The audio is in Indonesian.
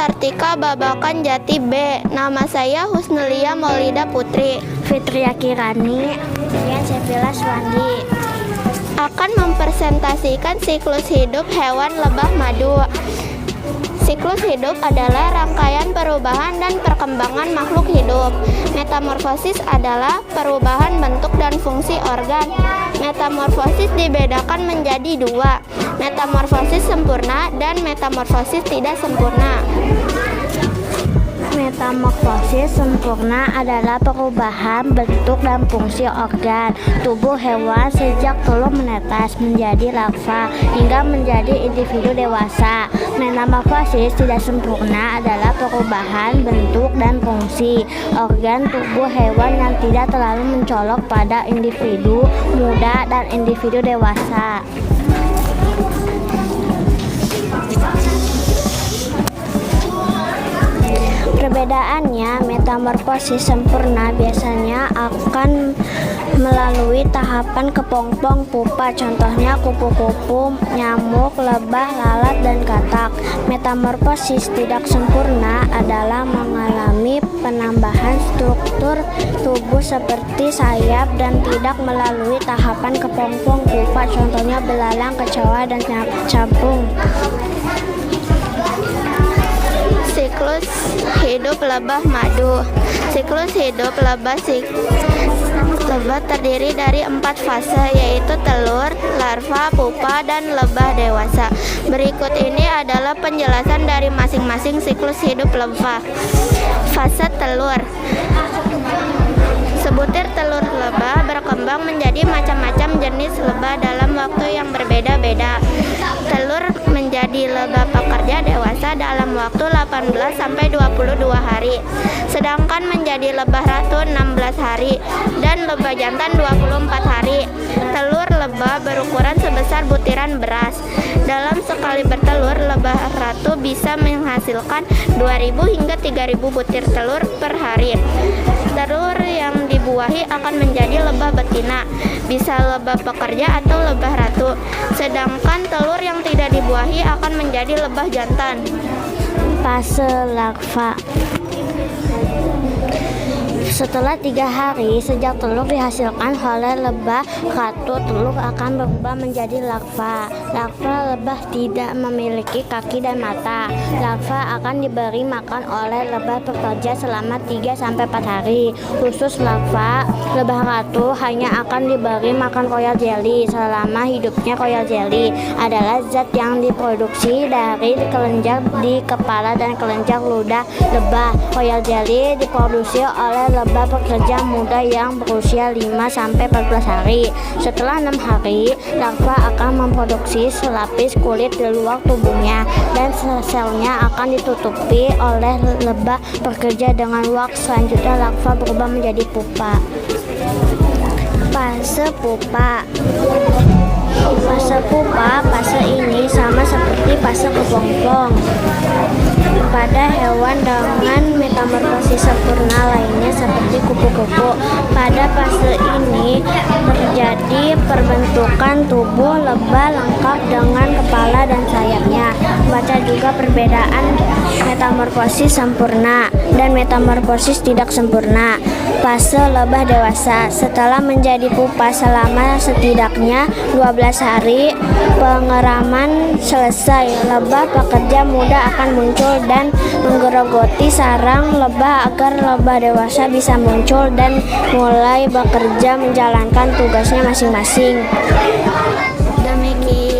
Sartika Babakan Jati B. Nama saya Husnulia Maulida Putri. Fitria Kirani, Rian Sevilla Swandi. Akan mempresentasikan siklus hidup hewan lebah madu. Siklus hidup adalah rangkaian perubahan dan perkembangan makhluk hidup. Metamorfosis adalah perubahan bentuk dan fungsi organ. Metamorfosis dibedakan menjadi dua, metamorfosis sempurna dan metamorfosis tidak sempurna. Metamorfosis sempurna adalah perubahan bentuk dan fungsi organ tubuh hewan sejak telur menetas menjadi larva hingga menjadi individu dewasa. Metamorfosis tidak sempurna adalah perubahan bentuk dan fungsi organ tubuh hewan yang tidak terlalu mencolok pada individu muda dan individu dewasa. Perbedaannya, metamorfosis sempurna biasanya akan melalui tahapan kepompong pupa, contohnya kupu-kupu, nyamuk, lebah, lalat, dan katak. Metamorfosis tidak sempurna adalah mengalami penambahan struktur tubuh seperti sayap dan tidak melalui tahapan kepompong pupa, contohnya belalang, kecoa, dan capung. Siklus hidup lebah madu. Siklus hidup lebah terdiri dari 4 fase, yaitu telur, larva, pupa, dan lebah dewasa. Berikut ini adalah penjelasan dari masing-masing siklus hidup lebah. Fase telur. Sebutir telur lebah berkembang menjadi macam-macam jenis lebah dalam waktu yang berbeda-beda. Telur menjadi lebah pekerja dewasa dalam waktu 18-22 hari, sedangkan menjadi lebah ratu 16 hari dan lebah jantan 24 hari. Telur lebah berukuran sebesar butiran beras. Dalam sekali bertelur, lebah ratu bisa menghasilkan 2.000 hingga 3.000 butir telur per hari. Telur yang dibuahi akan menjadi lebah betina, bisa lebah pekerja atau lebah ratu. Sedangkan telur yang tidak dibuahi akan menjadi lebah jantan. Fase larva. Setelah 3 hari sejak telur dihasilkan oleh lebah ratu, telur akan berubah menjadi larva. Larva lebah tidak memiliki kaki dan mata. Larva akan diberi makan oleh lebah pekerja selama 3-4 hari. Khusus larva, lebah ratu hanya akan diberi makan royal jelly selama hidupnya. Royal jelly adalah zat yang diproduksi dari kelenjar di kepala dan kelenjar ludah lebah. Royal jelly diproduksi oleh lebah pekerja muda yang berusia 5-14 hari. Setelah 6 hari, larva akan memproduksi selapis kulit di luar tubuhnya dan selnya akan ditutupi oleh lebah pekerja dengan wax. Selanjutnya larva berubah menjadi pupa. Fase pupa. Fase pupa, fase ini sama seperti fase kepompong pada hewan dengan metamorfosis sempurna lainnya seperti kupu-kupu. Pada fase ini terjadi perbentukan tubuh lebah lengkap dengan kepala dan sayapnya. Baca juga perbedaan metamorfosis sempurna dan metamorfosis tidak sempurna. Fase lebah dewasa. Setelah menjadi pupa selama setidaknya 12 hari, pengeraman selesai. Lebah pekerja muda akan muncul dan menggerogoti sarang lebah agar lebah dewasa bisa muncul dan mulai bekerja menjalankan tugasnya masing-masing. Demikian